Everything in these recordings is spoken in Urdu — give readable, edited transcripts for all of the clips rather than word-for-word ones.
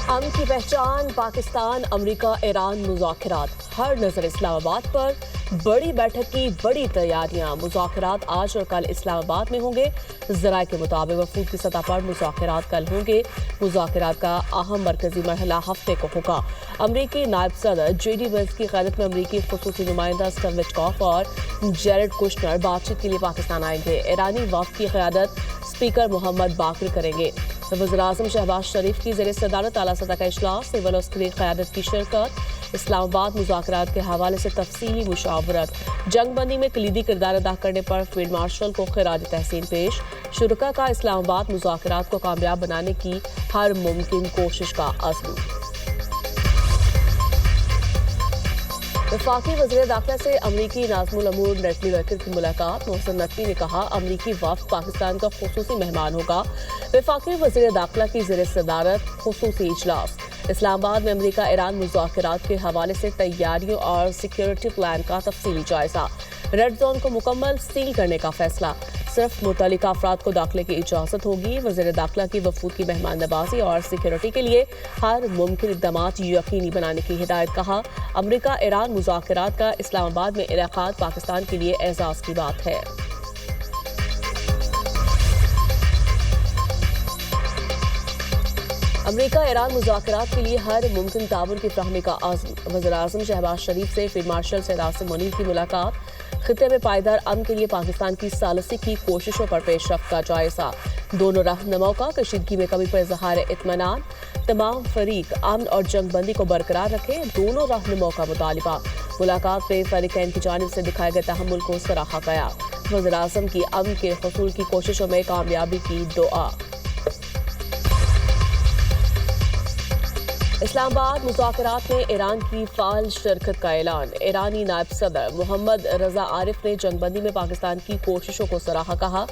امن کی پہچان پاکستان امریکہ ایران مذاکرات، ہر نظر اسلام آباد پر۔ بڑی بیٹھک کی بڑی تیاریاں، مذاکرات آج اور کل اسلام آباد میں ہوں گے۔ ذرائع کے مطابق وفود کی سطح پر مذاکرات کل ہوں گے۔ مذاکرات کا اہم مرکزی مرحلہ ہفتے کو ہوگا۔ امریکی نائب صدر جے ڈی وینس کی قیادت میں امریکی خصوصی نمائندہ اسٹیو وٹکاف اور جیرڈ کوشنر بات چیت کے لیے پاکستان آئیں گے۔ ایرانی وفد کی قیادت اسپیکر محمد باقر کریں گے۔ وزیراعظم شہباز شریف کی زیر صدارت اعلیٰ سطح کا اجلاس، سول اور عسکری قیادت کی شرکت۔ اسلام آباد مذاکرات کے حوالے سے تفصیلی مشاورت، جنگ بندی میں کلیدی کردار ادا کرنے پر فیلڈ مارشل کو خراج تحسین پیش۔ شرکاء کا اسلام آباد مذاکرات کو کامیاب بنانے کی ہر ممکن کوشش کا عزم۔ وفاقی وزیر داخلہ سے امریکی ناظم الامور نیٹلی ویکر کی ملاقات، محسن نقوی نے کہا امریکی وفد پاکستان کا خصوصی مہمان ہوگا۔ وفاقی وزیر داخلہ کی زیر صدارت خصوصی اجلاس، اسلام آباد میں امریکہ ایران مذاکرات کے حوالے سے تیاریوں اور سیکیورٹی پلان کا تفصیلی جائزہ۔ ریڈ زون کو مکمل سیل کرنے کا فیصلہ، صرف متعلقہ افراد کو داخلے کی اجازت ہوگی۔ وزیر داخلہ کی وفود کی مہمان نوازی اور سیکیورٹی کے لیے ہر ممکن اقدامات یقینی بنانے کی ہدایت۔ کہا امریکہ ایران مذاکرات کا اسلام آباد میں انعقاد پاکستان کے لیے اعزاز کی بات ہے۔ امریکہ ایران مذاکرات کے لیے ہر ممکن تعاون کی فراہمی کا عزم، وزیراعظم شہباز شریف سے فیلڈ مارشل سید عاصم منیر کی ملاقات۔ خطے میں پائیدار امن کے لیے پاکستان کی ثالثی کی کوششوں پر پیش رفت کا جائزہ، دونوں رہنماؤں کا کشیدگی میں کمی پر اظہار اطمینان۔ تمام فریق امن اور جنگ بندی کو برقرار رکھیں، دونوں رہنماؤں کا مطالبہ۔ ملاقات میں فریقین کی جانب سے دکھائے گئے تحمل کو سراہا گیا۔ وزیراعظم کی امن کے حصول کی کوششوں میں کامیابی کی دعا۔ اسلام آباد مذاکرات میں ایران کی فعال شرکت کا اعلان، ایرانی نائب صدر محمد رضا عارف نے جنگ بندی میں پاکستان کی کوششوں کو سراہا۔ کہا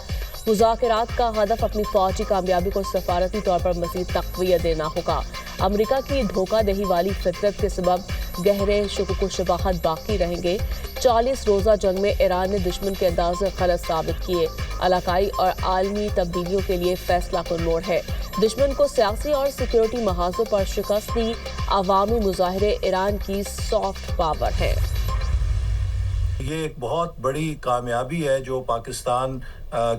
مذاکرات کا ہدف اپنی فوجی کامیابی کو سفارتی طور پر مزید تقویت دینا ہوگا۔ امریکہ کی دھوکہ دہی والی فطرت کے سبب گہرے شکوک و شبہات باقی رہیں گے۔ 40 روزہ جنگ میں ایران نے دشمن کے انداز غلط ثابت کیے، علاقائی اور عالمی تبدیلیوں کے لیے فیصلہ کن موڑ ہے۔ دشمن کو سیاسی اور سیکیورٹی محاذوں پر شکست دی، عوامی مظاہرے ایران کی سافٹ پاور ہے۔ یہ ایک بہت بڑی کامیابی ہے جو پاکستان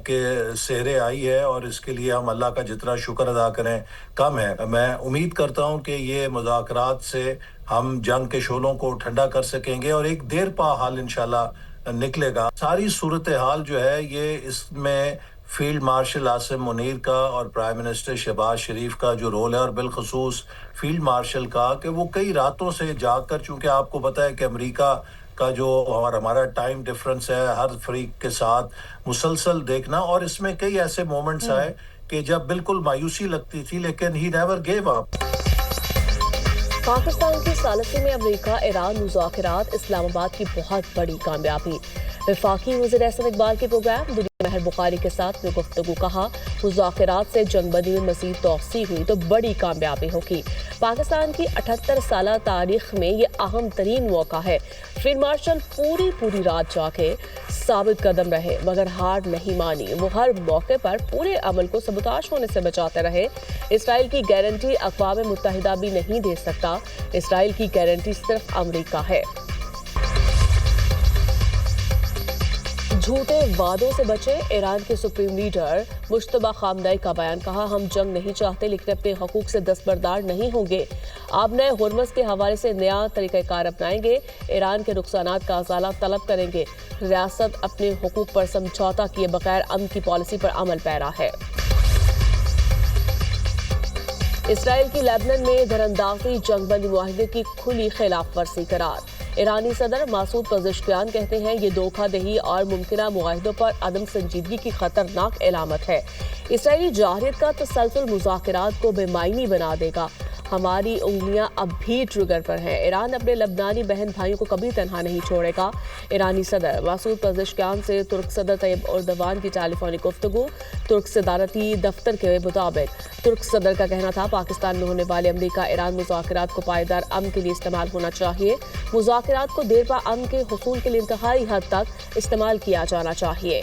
کے سہرے آئی ہے، اور اس کے لیے ہم اللہ کا جتنا شکر ادا کریں کم ہے۔ میں امید کرتا ہوں کہ یہ مذاکرات سے ہم جنگ کے شعلوں کو ٹھنڈا کر سکیں گے اور ایک دیر پا حال انشاءاللہ نکلے گا۔ ساری صورتحال جو ہے یہ اس میں فیلڈ مارشل عاصم منیر کا اور پرائم منسٹر شہباز شریف کا جو رول ہے، اور بالخصوص فیلڈ مارشل کا، کہ وہ کئی راتوں سے جاگ کر، چونکہ آپ کو پتہ ہے کہ امریکہ کا جو اور ہمارا ٹائم ڈیفرنس ہے، ہر فریق کے ساتھ مسلسل دیکھنا، اور اس میں کئی ایسے مومنٹس آئے کہ جب بالکل مایوسی لگتی تھی، لیکن he never give up. Pakistan کی ثالثی میں امریکہ ایران مذاکرات، اسلام آباد کی بہت بڑی کامیابی۔ وفاقی وزیر احسن اقبال کے پروگرام دنیا مہر بخاری کے ساتھ میں گفتگو، کہا مذاکرات سے جنگ بندی میں مزید توسیع ہوئی تو بڑی کامیابی ہوگی۔ پاکستان کی 78 سالہ تاریخ میں یہ اہم ترین موقع ہے۔ فیلڈ مارشل پوری رات جاگے، ثابت قدم رہے مگر ہار نہیں مانی۔ وہ ہر موقع پر پورے عمل کو سبوتاژ ہونے سے بچاتے رہے۔ اسرائیل کی گارنٹی اقوام متحدہ بھی نہیں دے سکتا، اسرائیل کی گارنٹی صرف امریکہ ہے۔ جھوٹے وعدوں سے بچے، ایران کے سپریم لیڈر مجتبی خامنئی کا بیان، کہا ہم جنگ نہیں چاہتے لیکن اپنے حقوق سے دستبردار نہیں ہوں گے۔ آپ نئے ہرمز کے حوالے سے نیا طریقہ کار اپنائیں گے، ایران کے نقصانات کا ازالہ طلب کریں گے۔ ریاست اپنے حقوق پر سمجھوتہ کیے بغیر امن کی پالیسی پر عمل پیرا ہے۔ اسرائیل کی لیبنان میں دراندازی جنگ بندی معاہدے کی کھلی خلاف ورزی قرار۔ ایرانی صدر مسعود پزشکیان کہتے ہیں یہ دھوکہ دہی اور ممکنہ معاہدوں پر عدم سنجیدگی کی خطرناک علامت ہے۔ اسرائیلی جارحیت کا تسلسل مذاکرات کو بے معنی بنا دے گا۔ ہماری انگلیاں اب بھی ٹریگر پر ہیں، ایران اپنے لبنانی بہن بھائیوں کو کبھی تنہا نہیں چھوڑے گا۔ ایرانی صدر مسعود پزشکیان سے ترک صدر طیب اردوان کی ٹیلی فونک گفتگو۔ ترک صدارتی دفتر کے مطابق ترک صدر کا کہنا تھا پاکستان میں ہونے والے امریکہ ایران مذاکرات کو پائیدار امن کے لیے استعمال ہونا چاہیے۔ مذاکرات کو دیر پا امن کے حصول کے لیے انتہائی حد تک استعمال کیا جانا چاہیے۔